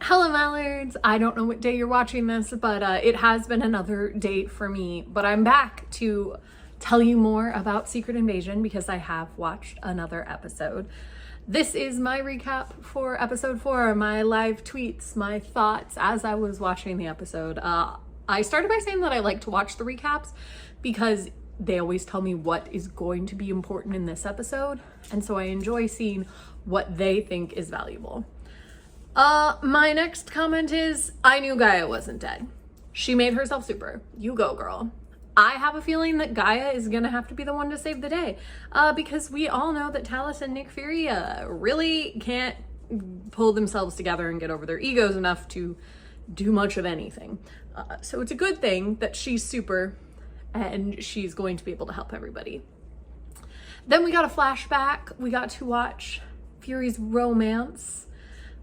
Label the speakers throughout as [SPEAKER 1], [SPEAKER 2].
[SPEAKER 1] Hello Mallards! I don't know what day you're watching this, but it has been another day for me. But I'm back to tell you more about Secret Invasion because I have watched another episode. This is my recap for episode 4, my live tweets, my thoughts as I was watching the episode. I started by saying that I like to watch the recaps because they always tell me what is going to be important in this episode. And so I enjoy seeing what they think is valuable. My next comment is, I knew Gaia wasn't dead. She made herself super. You go, girl. I have a feeling that Gaia is gonna have to be the one to save the day, because we all know that Talos and Nick Fury really can't pull themselves together and get over their egos enough to do much of anything. So it's a good thing that she's super and she's going to be able to help everybody. Then we got a flashback. We got to watch Fury's romance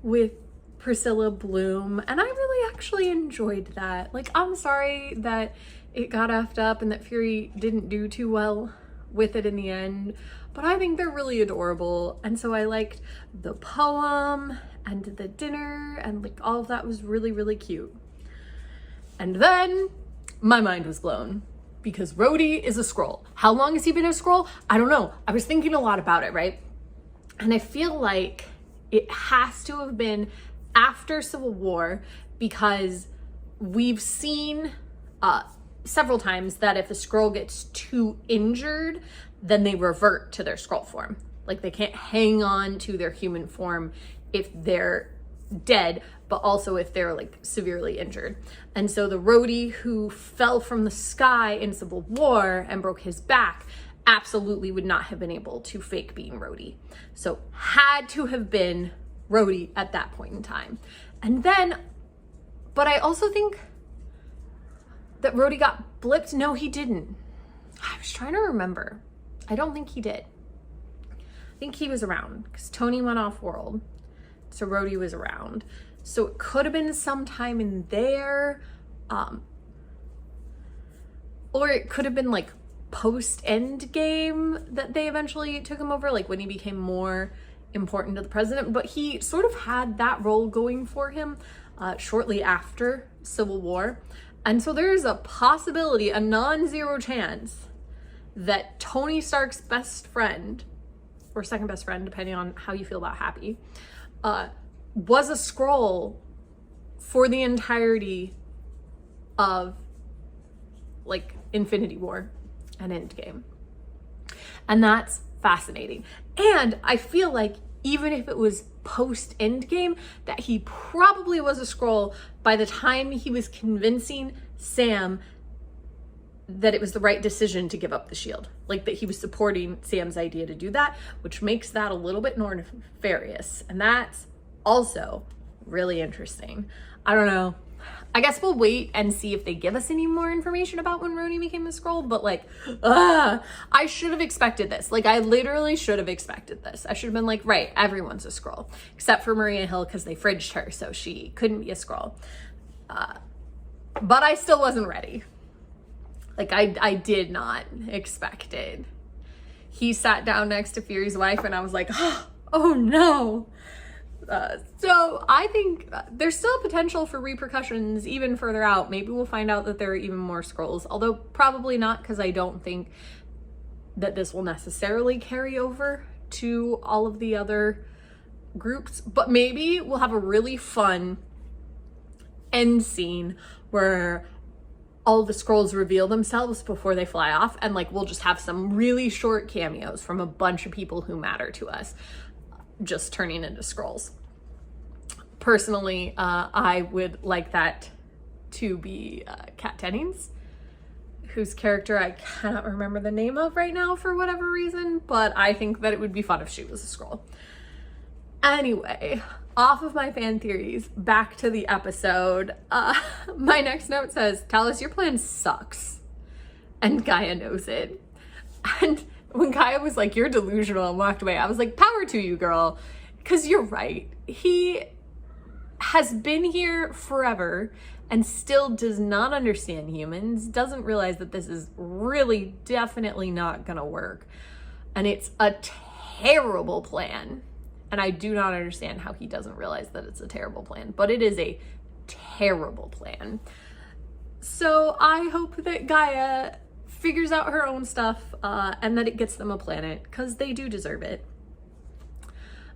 [SPEAKER 1] with Priscilla Bloom, and I really actually enjoyed that. Like, I'm sorry that it got effed up and that Fury didn't do too well with it in the end, but I think they're really adorable, and so I liked the poem and the dinner, and like all of that was really, really cute. And then my mind was blown because Rhodey is a Skrull. How long has he been a Skrull? I don't know. I was thinking a lot about it, right? And I feel like it has to have been after Civil War, because we've seen several times that if a Skrull gets too injured, then they revert to their Skrull form. Like, they can't hang on to their human form if they're dead, but also if they're like severely injured. And so the Rhodey who fell from the sky in Civil War and broke his back absolutely would not have been able to fake being Rhodey. So had to have been Rhodey at that point in time. And then, but I also think that Rhodey got blipped. No, he didn't. I was trying to remember. I don't think he did. I think he was around because Tony went off world. So Rhodey was around. So it could have been sometime in there. Or it could have been like post-Endgame that they eventually took him over, like when he became more important to the president. But he sort of had that role going for him shortly after Civil War. And so there's a possibility, a non-zero chance, that Tony Stark's best friend, or second best friend, depending on how you feel about Happy, was a Skrull for the entirety of like Infinity War and Endgame. And that's fascinating. And I feel like even if it was post Endgame, that he probably was a Skrull by the time he was convincing Sam that it was the right decision to give up the shield. Like, that he was supporting Sam's idea to do that, which makes that a little bit more nefarious. And that's also really interesting. I don't know. I guess we'll wait and see if they give us any more information about when Rhodey became a Skrull, but like, I should have expected this. Like, I literally should have expected this. I should have been like, right, everyone's a Skrull, except for Maria Hill because they fridged her, so she couldn't be a Skrull. But I still wasn't ready. Like, I did not expect it. He sat down next to Fury's wife and I was like, oh no. So I think there's still potential for repercussions even further out. Maybe we'll find out that there are even more Skrulls, although probably not, because I don't think that this will necessarily carry over to all of the other groups. But maybe we'll have a really fun end scene where all the Skrulls reveal themselves before they fly off, and like we'll just have some really short cameos from a bunch of people who matter to us just turning into Skrulls. Personally, I would like that to be Kat Dennings, whose character I cannot remember the name of right now for whatever reason, but I think that it would be fun if she was a Skrull. Anyway, off of my fan theories, back to the episode. My next note says, Talos, your plan sucks. And Gaia knows it. And when Gaia was like, you're delusional, and walked away, I was like, power to you, girl. Because you're right. He has been here forever and still does not understand humans, doesn't realize that this is really definitely not gonna work. And it's a terrible plan. And I do not understand how he doesn't realize that it's a terrible plan, but it is a terrible plan. So I hope that Gaia figures out her own stuff and that it gets them a planet, because they do deserve it.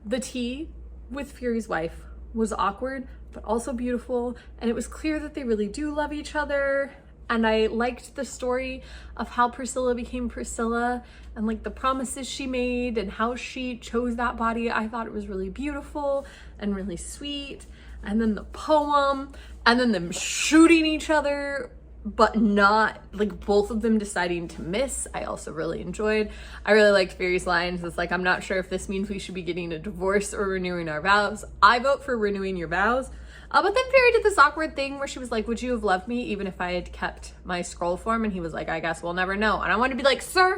[SPEAKER 1] The tea with Fury's wife was awkward, but also beautiful, and it was clear that they really do love each other. And I liked the story of how Priscilla became Priscilla, and like the promises she made and how she chose that body. I thought it was really beautiful and really sweet. And then the poem, and then them shooting each other, but not, like, both of them deciding to miss, I also really enjoyed. I really liked Fury's lines. It's like, I'm not sure if this means we should be getting a divorce or renewing our vows. I vote for renewing your vows. But then Fury did this awkward thing where she was like, would you have loved me even if I had kept my scroll form? And he was like, I guess we'll never know. And I wanted to be like, sir,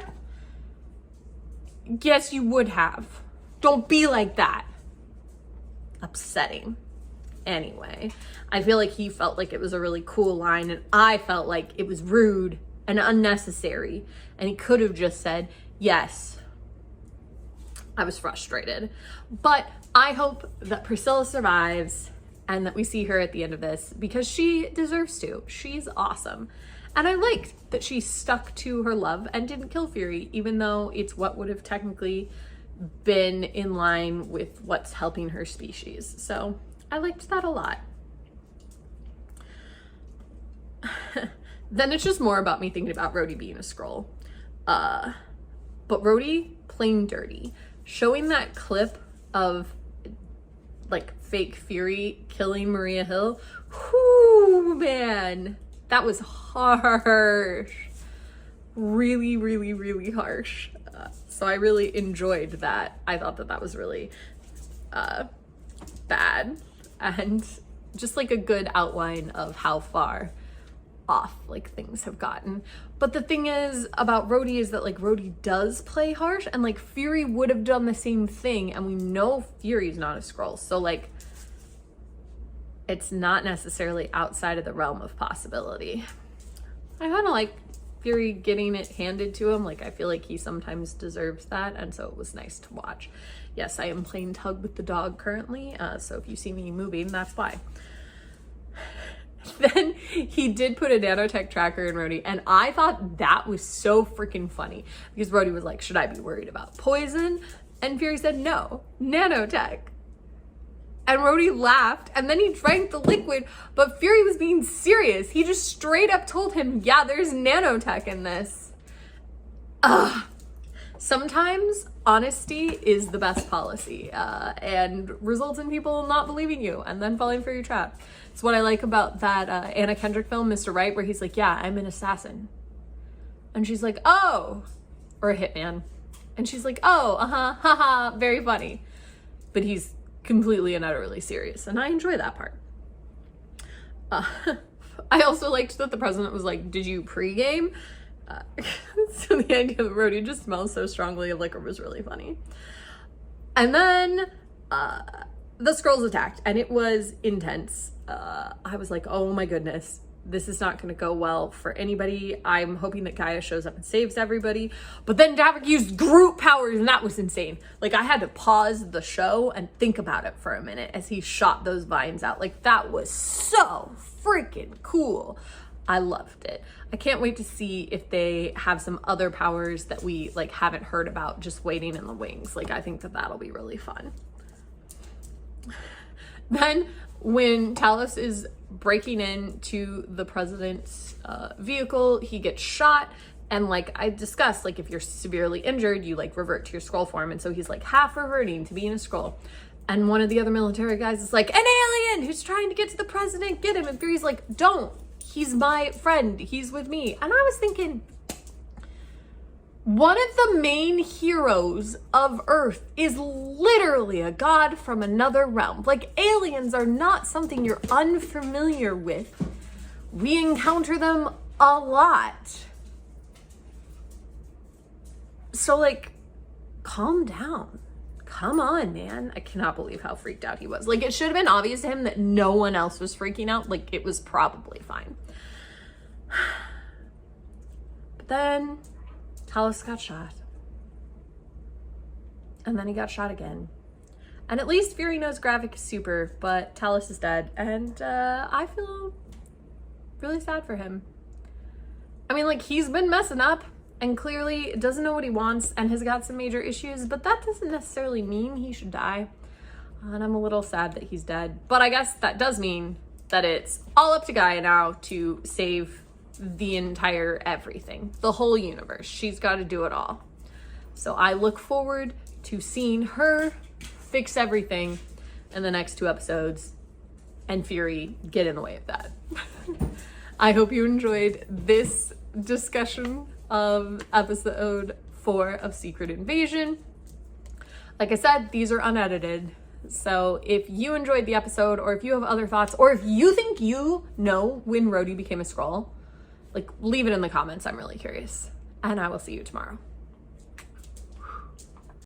[SPEAKER 1] yes, you would have. Don't be like that. Upsetting. Anyway, I feel like he felt like it was a really cool line, and I felt like it was rude and unnecessary, and he could have just said, yes. I was frustrated. But I hope that Priscilla survives and that we see her at the end of this, because she deserves to. She's awesome. And I liked that she stuck to her love and didn't kill Fury, even though it's what would have technically been in line with what's helping her species. So I liked that a lot. Then it's just more about me thinking about Rhodey being a Skrull. But Rhodey playing dirty. Showing that clip of like fake Fury killing Maria Hill. Whoo, man. That was harsh. Really, really, really harsh. So I really enjoyed that. I thought that that was really bad. And just like a good outline of how far off like things have gotten. But the thing is about Rhodey is that like Rhodey does play harsh, and like Fury would have done the same thing, and we know Fury's not a Skrull, so like it's not necessarily outside of the realm of possibility. I kind of like Fury getting it handed to him. Like I feel like he sometimes deserves that, and so it was nice to watch. Yes, I am playing tug with the dog currently, so if you see me moving, that's why. Then he did put a nanotech tracker in Rhodey, and I thought that was so freaking funny, because Rhodey was like, should I be worried about poison? And Fury said, no, nanotech. And Rhodey laughed, and then he drank the liquid, but Fury was being serious. He just straight up told him, yeah, there's nanotech in this. Ugh. Sometimes honesty is the best policy, and results in people not believing you and then falling for your trap. It's what I like about that Anna Kendrick film, Mr. Right, where he's like, yeah, I'm an assassin. And she's like, oh, or a hitman. And she's like, oh, haha, very funny. But he's completely and utterly serious, and I enjoy that part. I also liked that the president was like, did you pregame? So the idea that Rhodey just smells so strongly of liquor was really funny. And then the Skrulls attacked, and it was intense. I was like, oh my goodness, this is not going to go well for anybody. I'm hoping that Gaia shows up and saves everybody. But then Davik used Groot powers, and that was insane. Like, I had to pause the show and think about it for a minute as he shot those vines out. Like, that was so freaking cool. I loved it. I can't wait to see if they have some other powers that we like haven't heard about just waiting in the wings. Like, I think that that'll be really fun. Then when Talos is breaking into the president's vehicle, he gets shot. And like I discussed, like if you're severely injured, you like revert to your Skrull form. And so he's like half reverting to being a Skrull. And one of the other military guys is like, an alien who's trying to get to the president, get him. And Fury's like, don't. He's my friend. He's with me. And I was thinking, one of the main heroes of Earth is literally a god from another realm. Like, aliens are not something you're unfamiliar with. We encounter them a lot. So, like, calm down. Come on, man. I cannot believe how freaked out he was. Like, it should have been obvious to him that no one else was freaking out. Like, it was probably fine. But then Talos got shot. And then he got shot again. And at least Fury knows Gravik is super, but Talos is dead. And I feel really sad for him. I mean, like, he's been messing up and clearly doesn't know what he wants and has got some major issues, but that doesn't necessarily mean he should die. And I'm a little sad that he's dead. But I guess that does mean that it's all up to Gaia now to save the entire everything, the whole universe. She's got to do it all. So I look forward to seeing her fix everything in the next 2 episodes and Fury get in the way of that. I hope you enjoyed this discussion of episode 4 of Secret Invasion. Like I said, these are unedited. So if you enjoyed the episode, or if you have other thoughts, or if you think you know when Rhodey became a Skrull, like, leave it in the comments. I'm really curious. And I will see you tomorrow.